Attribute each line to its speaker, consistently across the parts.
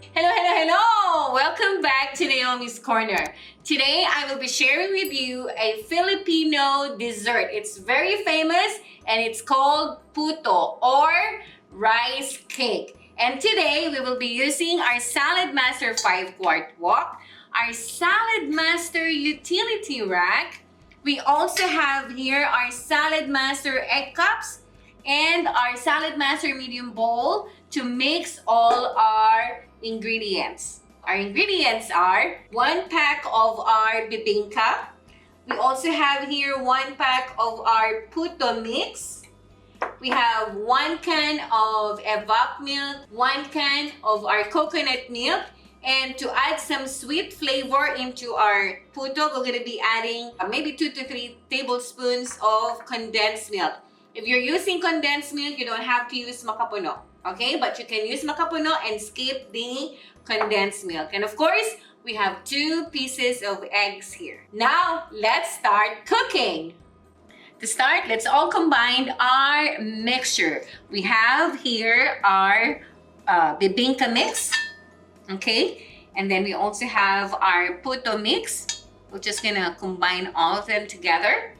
Speaker 1: Hello, hello, hello! Welcome back to Naomi's Corner. Today, I will be sharing with you a Filipino dessert. It's very famous and it's called Puto or rice cake. And today, we will be using our Saladmaster 5-quart wok, our Saladmaster utility rack. We also have here our Saladmaster egg cups and our Saladmaster medium bowl to mix all our ingredients. Our ingredients are 1 pack of our bibingka. We also have here 1 pack of our puto mix. We have 1 can of evap milk, 1 can of our coconut milk, and to add some sweet flavor into our puto, we're going to be adding maybe 2 to 3 tablespoons of condensed milk. If you're using condensed milk, you don't have to use makapuno, okay? But you can use makapuno and skip the condensed milk. And of course, we have 2 pieces of eggs here. Now, let's start cooking. To start, let's all combine our mixture. We have here our bibingka mix, okay? And then we also have our puto mix. We're just gonna combine all of them together.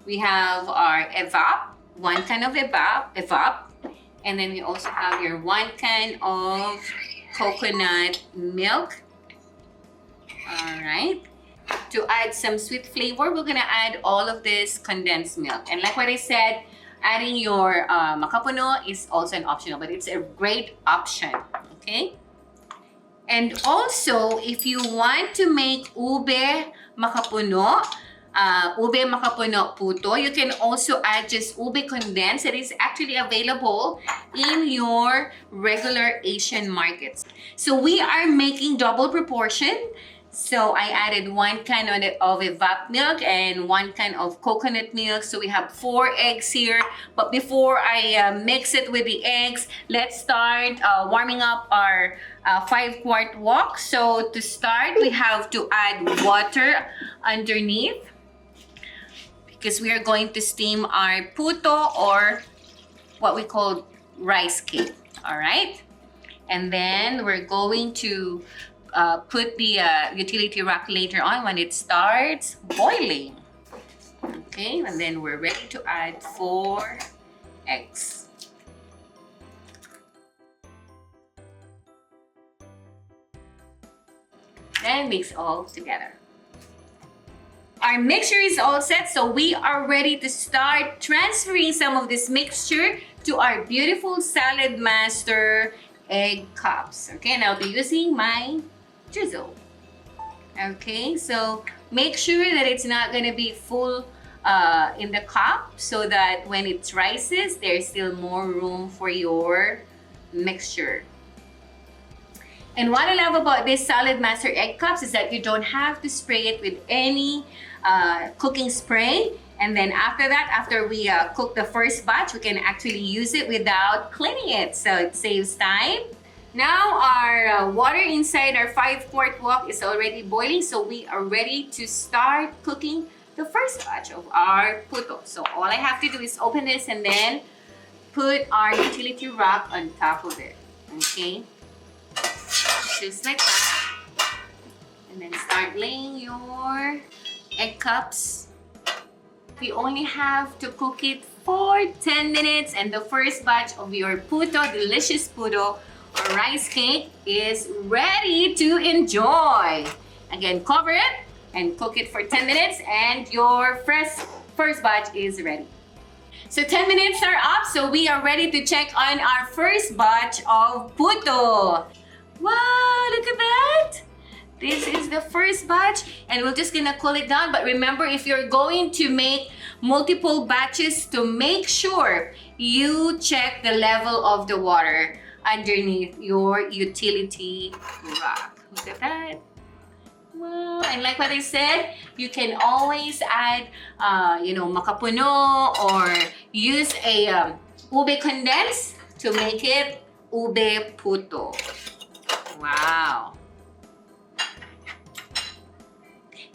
Speaker 1: We have our evap, 1 can of evap, and then we also have your 1 can of coconut milk. All right. To add some sweet flavor, we're gonna add all of this condensed milk. And like what I said, adding your makapuno is also an optional, but it's a great option, okay? And also, if you want to make ube makapuno puto, you can also add just ube condensed. It is actually available in your regular Asian markets. So we are making double proportion. So I added 1 can of evap milk and 1 can of coconut milk. So we have 4 eggs here. But before I mix it with the eggs, let's start warming up our 5-quart wok. So to start, we have to add water underneath, because we are going to steam our puto or what we call rice cake. All right. And then we're going to put the utility rack later on when it starts boiling. Okay, and then we're ready to add 4 eggs. Then mix all together. Our mixture is all set, so we are ready to start transferring some of this mixture to our beautiful Saladmaster egg cups. Okay, and I'll be using my drizzle. Okay, so make sure that it's not going to be full in the cup, so that when it rises, there's still more room for your mixture. And what I love about this Saladmaster egg cups is that you don't have to spray it with any cooking spray. And then after that, after we cook the first batch, we can actually use it without cleaning it. So it saves time. Now our water inside our 5-quart wok is already boiling. So we are ready to start cooking the first batch of our puto. So all I have to do is open this and then put our utility rack on top of it. Okay. Just like that. And then start laying your egg cups. We only have to cook it for 10 minutes, and the first batch of your puto, delicious puto or rice cake, is ready to enjoy. Again, cover it and cook it for 10 minutes and your first batch is ready. So 10 minutes are up, so we are ready to check on our first batch of puto. Wow, look at that! This is the first batch, and we're just gonna cool it down. But remember, if you're going to make multiple batches, to make sure you check the level of the water underneath your utility rack. Look at that. Wow. And like what I said, you can always add, makapuno, or use a ube condensed to make it ube puto. Wow.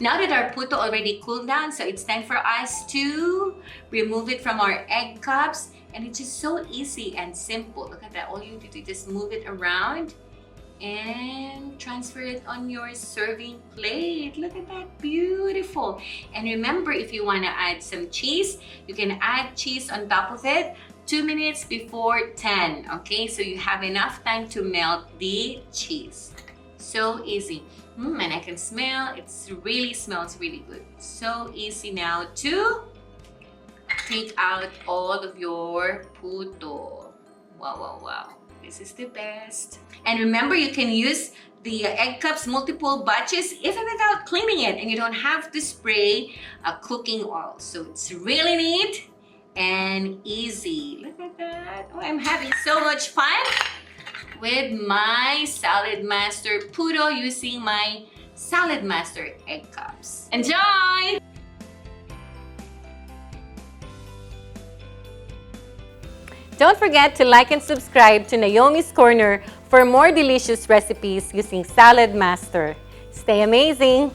Speaker 1: Now that our puto already cooled down, so it's time for us to remove it from our egg cups. And it's just so easy and simple. Look at that. All you do is just move it around and transfer it on your serving plate. Look at that, beautiful. And remember, if you want to add some cheese, you can add cheese on top of it 2 minutes before 10. Okay, so you have enough time to melt the cheese. So easy. And I can smell, it really smells really good. So easy now to take out all of your puto. Wow, wow, wow. This is the best. And remember, you can use the egg cups multiple batches even without cleaning it, and you don't have to spray cooking oil. So it's really neat and easy. Look at that. Oh, I'm having so much fun with my Saladmaster Puto using my Saladmaster egg cups. Enjoy! Don't forget to like and subscribe to Naomi's Corner for more delicious recipes using Saladmaster. Stay amazing!